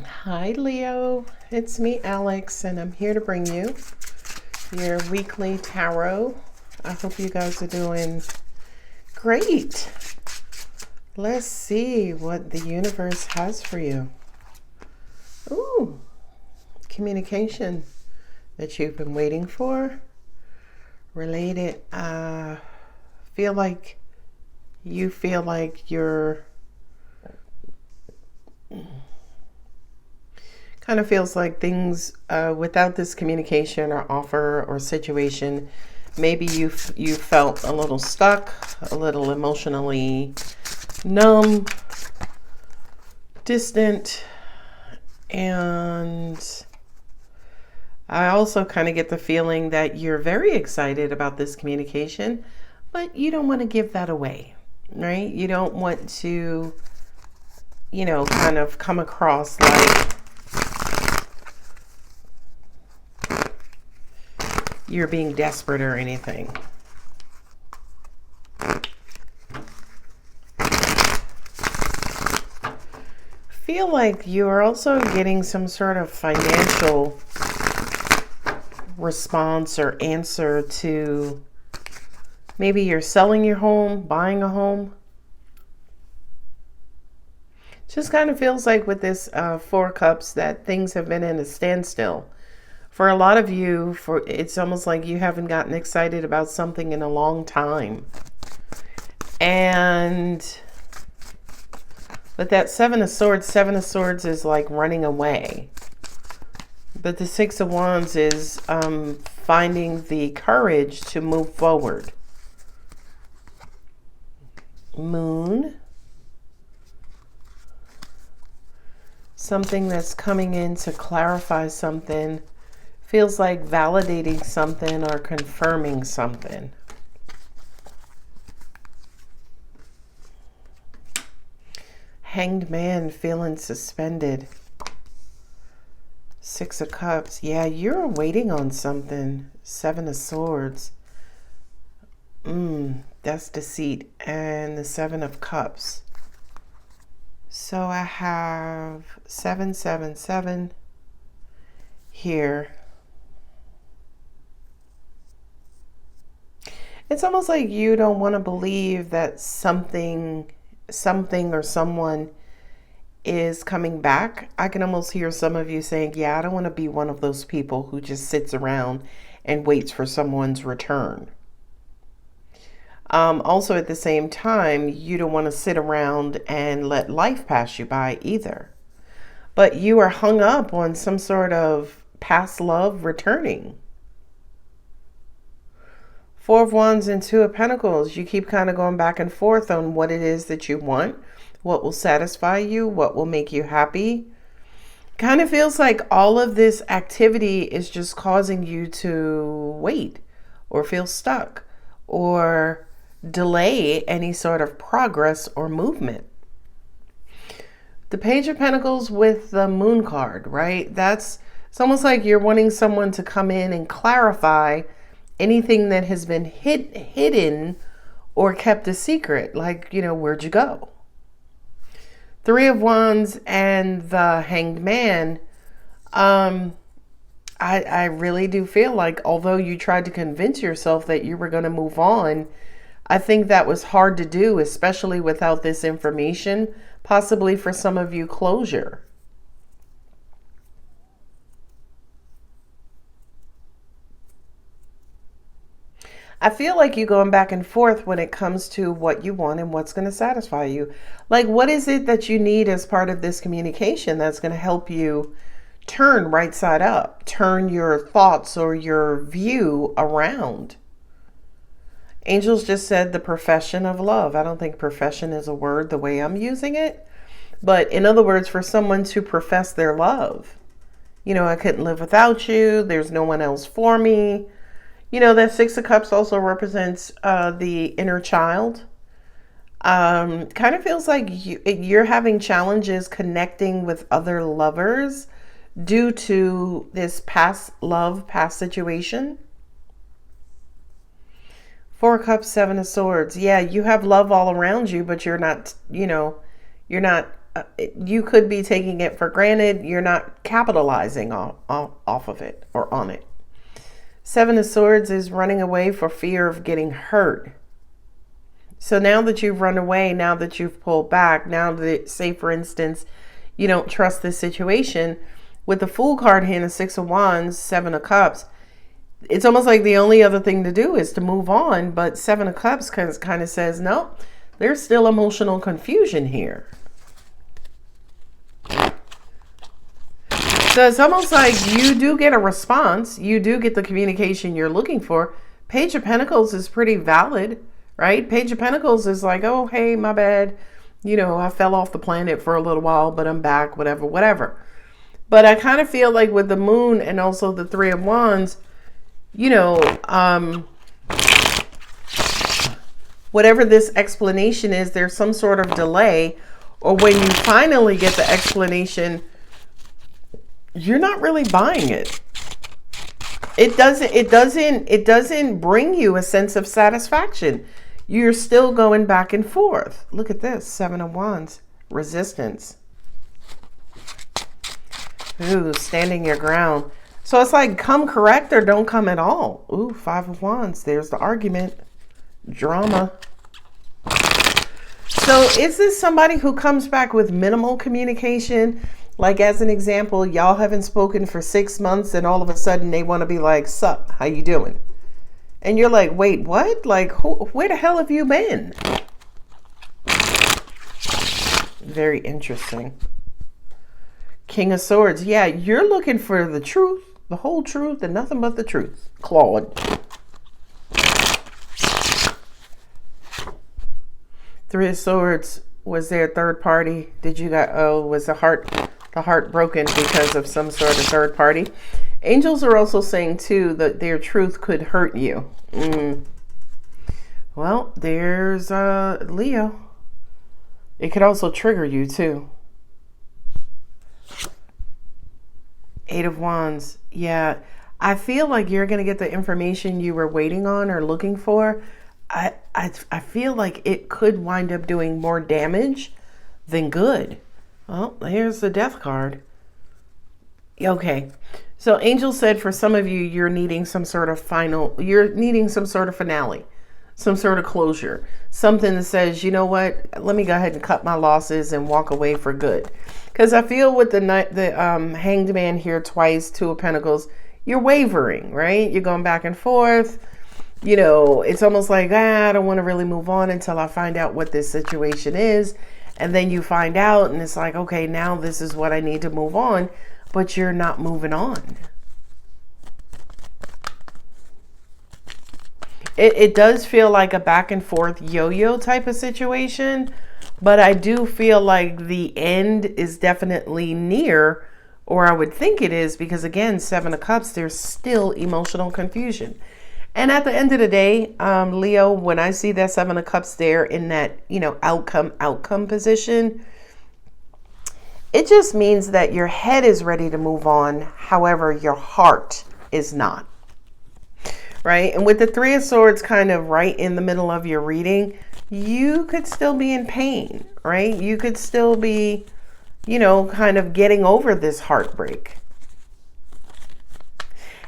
Hi, Leo. It's me, Alex, and I'm here to bring you your weekly tarot. I hope you guys are doing great. Let's see what the universe has for you. Ooh, communication that you've been waiting for. Related, feel like you're kind of feels like things without this communication or offer or situation, maybe you felt a little stuck, a little emotionally numb, distant, and I also kind of get the feeling that you're very excited about this communication, but you don't want to give that away, right? You don't want to, kind of come across like you're being desperate or anything. Feel like you are also getting some sort of financial response or answer to maybe you're selling your home, buying a home. Just kind of feels like with this Four Cups that things have been in a standstill. For a lot of you, it's almost like you haven't gotten excited about something in a long time. And but that Seven of Swords is like running away. But the Six of Wands is finding the courage to move forward. Moon. Something that's coming in to clarify something. Feels like validating something or confirming something. Hanged Man feeling suspended. Six of Cups. Yeah, you're waiting on something. Seven of Swords. That's deceit. And the Seven of Cups. So I have 777 here. It's almost like you don't want to believe that something or someone is coming back. I can almost hear some of you saying, yeah, I don't want to be one of those people who just sits around and waits for someone's return. Also, at the same time, you don't want to sit around and let life pass you by either. But you are hung up on some sort of past love returning. Four of Wands and Two of Pentacles. You keep kind of going back and forth on what it is that you want, what will satisfy you, what will make you happy. Kind of feels like all of this activity is just causing you to wait or feel stuck or delay any sort of progress or movement. The Page of Pentacles with the Moon card, right? It's almost like you're wanting someone to come in and clarify anything that has been hidden or kept a secret, like, where'd you go? Three of Wands and the Hanged Man. I really do feel like although you tried to convince yourself that you were going to move on, I think that was hard to do, especially without this information, possibly for some of you closure. I feel like you're going back and forth when it comes to what you want and what's going to satisfy you. Like, what is it that you need as part of this communication that's going to help you turn right side up, turn your thoughts or your view around? Angels just said the profession of love. I don't think profession is a word the way I'm using it. But in other words, for someone to profess their love. I couldn't live without you. There's no one else for me. That Six of Cups also represents the inner child. Kind of feels like you're having challenges connecting with other lovers due to this past situation. Four of Cups, Seven of Swords. Yeah, you have love all around you, but you're not you could be taking it for granted. You're not capitalizing off of it or on it. Seven of Swords is running away for fear of getting hurt. So now that you've run away, now that you've pulled back, now that, say for instance, you don't trust this situation, with the Fool card here and the Six of Wands, Seven of Cups, it's almost like the only other thing to do is to move on. But Seven of Cups kind of says, no, there's still emotional confusion here. So it's almost like you do get a response. You do get the communication you're looking for. Page of Pentacles is pretty valid, right? Page of Pentacles is like, oh, hey, my bad. You know, I fell off the planet for a little while, but I'm back, whatever. But I kind of feel like with the Moon and also the Three of Wands, you know, whatever this explanation is, there's some sort of delay, or when you finally get the explanation, you're not really buying it. It doesn't bring you a sense of satisfaction. You're still going back and forth. Look at this, Seven of Wands, resistance. Ooh, standing your ground. So it's like, come correct or don't come at all. Ooh, Five of Wands. There's the argument. Drama. So is this somebody who comes back with minimal communication? Like, as an example, y'all haven't spoken for 6 months and all of a sudden they want to be like, sup, how you doing? And you're like, wait, what? Like, where the hell have you been? Very interesting. King of Swords. Yeah, you're looking for the truth, the whole truth, and nothing but the truth. Claude. Three of Swords. Was there a third party? Did you got, was the heart broken because of some sort of third party? Angels are also saying too that their truth could hurt you. Well, there's Leo. It could also trigger you too. Eight of Wands. Yeah, I feel like you're going to get the information you were waiting on or looking for. I feel like it could wind up doing more damage than good. Well, here's the Death card. Okay. So Angel said for some of you, you're needing some sort of finale, some sort of closure, something that says, you know what, let me go ahead and cut my losses and walk away for good. Because I feel with the Hanged Man here twice, Two of Pentacles, you're wavering, right? You're going back and forth. You know, it's almost like, I don't want to really move on until I find out what this situation is. And then you find out and it's like, okay, now this is what I need to move on. But you're not moving on. It does feel like a back and forth yo-yo type of situation. But I do feel like the end is definitely near, or I would think it is, because again, Seven of Cups, there's still emotional confusion. And at the end of the day, Leo, when I see that Seven of Cups there in that, you know, outcome position, it just means that your head is ready to move on. However, your heart is not. Right? And with the Three of Swords kind of right in the middle of your reading, you could still be in pain, right? You could still be, you know, kind of getting over this heartbreak.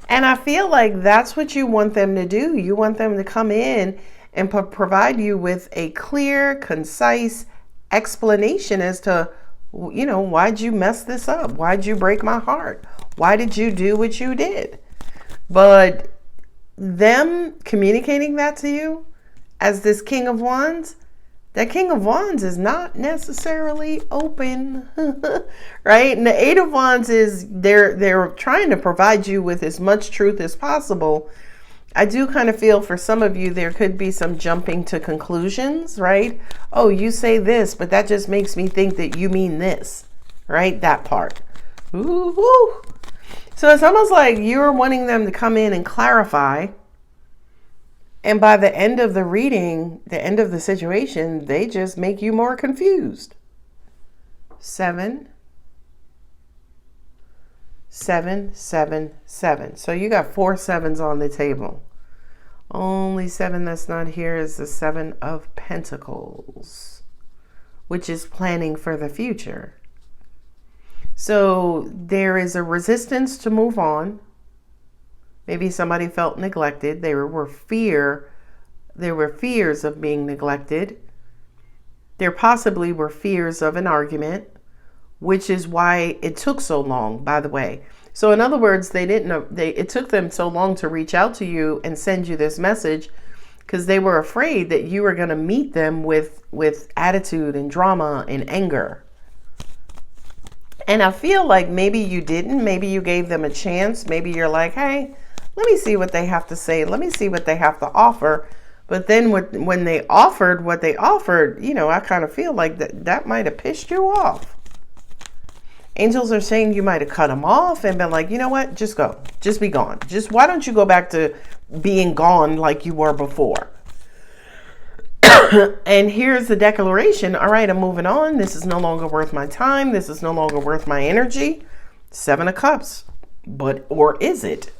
And I feel like that's what you want them to do. You want them to come in and provide you with a clear, concise explanation as to, you know, why'd you mess this up? Why'd you break my heart? Why did you do what you did? But them communicating that to you as this King of Wands, that King of Wands is not necessarily open, right? And the Eight of Wands is they're trying to provide you with as much truth as possible. I do kind of feel for some of you, there could be some jumping to conclusions, right? Oh, you say this, but that just makes me think that you mean this, right? That part. Ooh. So it's almost like you're wanting them to come in and clarify. And by the end of the reading, the end of the situation, they just make you more confused. 7, 7, 7, 7. So you got 4 sevens on the table. Only 7 that's not here is the Seven of Pentacles. which is planning for the future. So there is a resistance to move on. Maybe somebody felt neglected. There were fears of being neglected. There possibly were fears of an argument, which is why it took so long, by the way. So in other words, it took them so long to reach out to you and send you this message because they were afraid that you were going to meet them with attitude and drama and anger. And I feel like maybe you didn't. Maybe you gave them a chance. Maybe you're like, hey, let me see what they have to say. Let me see what they have to offer. But then when they offered what they offered, I kind of feel like that might have pissed you off. Angels are saying you might have cut them off and been like, you know what? Just go. Just be gone. Why don't you go back to being gone like you were before? And here's the declaration. All right, I'm moving on. This is no longer worth my time. This is no longer worth my energy. 7 of Cups. Or is it?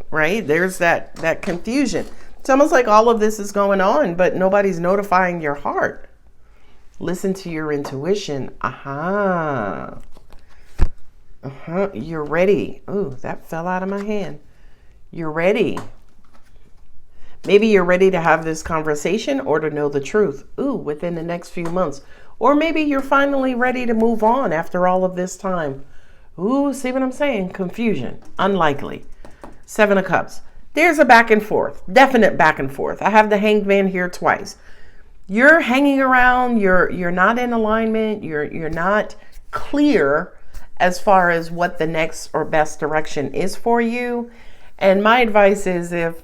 Right? There's that confusion. It's almost like all of this is going on, but nobody's notifying your heart. Listen to your intuition. You're ready. Ooh, that fell out of my hand. You're ready. Maybe you're ready to have this conversation or to know the truth. Ooh, within the next few months. Or maybe you're finally ready to move on after all of this time. Ooh, see what I'm saying? Confusion. Unlikely. 7 of Cups. There's a back and forth. Definite back and forth. I have the Hanged Man here twice. You're hanging around. You're not in alignment. You're not clear as far as what the next or best direction is for you. And my advice is if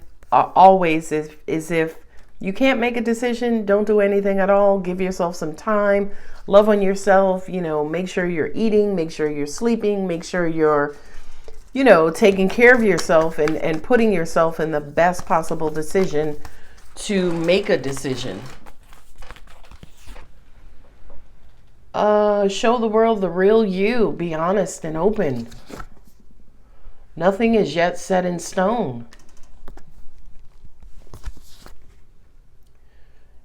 you can't make a decision, don't do anything at all. Give yourself some time. Love on yourself. Make sure you're eating. Make sure you're sleeping. Make sure you're, taking care of yourself and putting yourself in the best possible decision to make a decision. Show the world the real you. Be honest and open. Nothing is yet set in stone.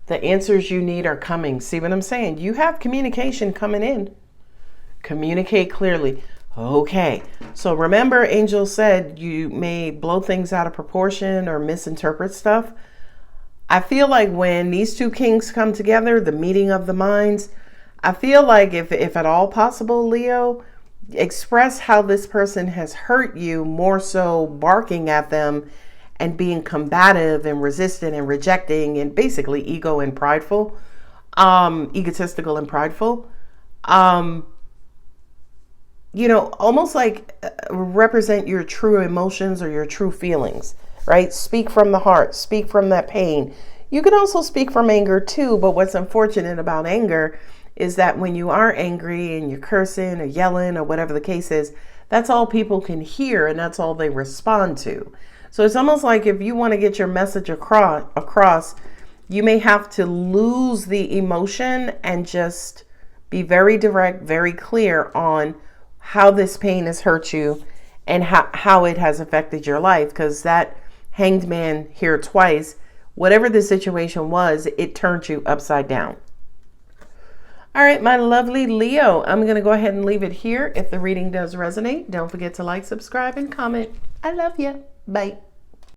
The answers you need are coming. See what I'm saying? You have communication coming in. Communicate clearly. Okay. So remember, Angel said you may blow things out of proportion or misinterpret stuff. I feel like when these two kings come together, the meeting of the minds, I feel like if at all possible, Leo, express how this person has hurt you, more so barking at them and being combative and resistant and rejecting and basically egotistical and prideful. Almost like represent your true emotions or your true feelings, right? Speak from the heart, speak from that pain. You can also speak from anger too, but what's unfortunate about anger is that when you are angry and you're cursing or yelling or whatever the case is, that's all people can hear and that's all they respond to. So it's almost like if you want to get your message across, you may have to lose the emotion and just be very direct, very clear on how this pain has hurt you and how it has affected your life. Because that Hanged Man here twice, whatever the situation was, it turned you upside down. All right, my lovely Leo, I'm going to go ahead and leave it here. If the reading does resonate, don't forget to like, subscribe, and comment. I love you. Bye.